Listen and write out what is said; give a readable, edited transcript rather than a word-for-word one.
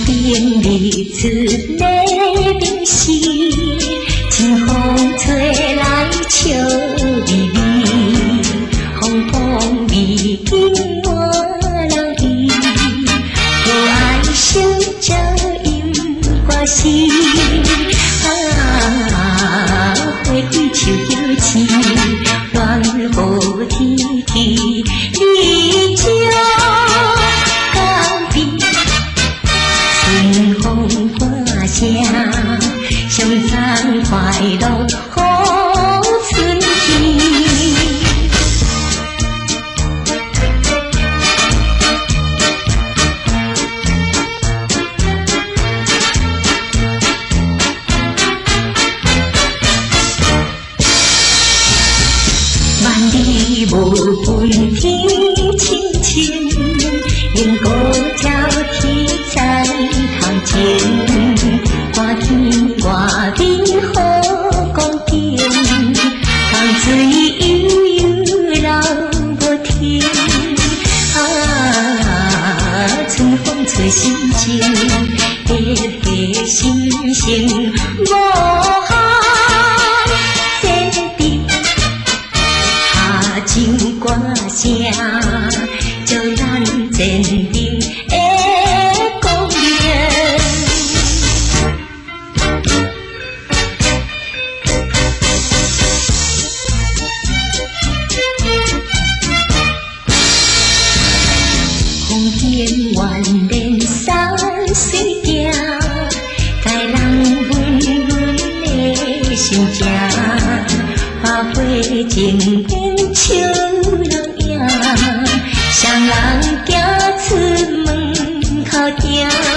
明日出来冰时，清风吹来笑微微，风风味紧我人意，可爱成这音歌诗。花开树叫痴，恋雨天气，你将告别。春风花谢，相赠快乐好春天。万里无分天青青，因果交替在头前。寒天外面好光景，江水悠悠流无停。春风吹心情，热热心情无限。情歌声，叫咱坚定的光明。风烟万连山水行，带人温润的心情。花花情变秋人影，双人行出门口埕。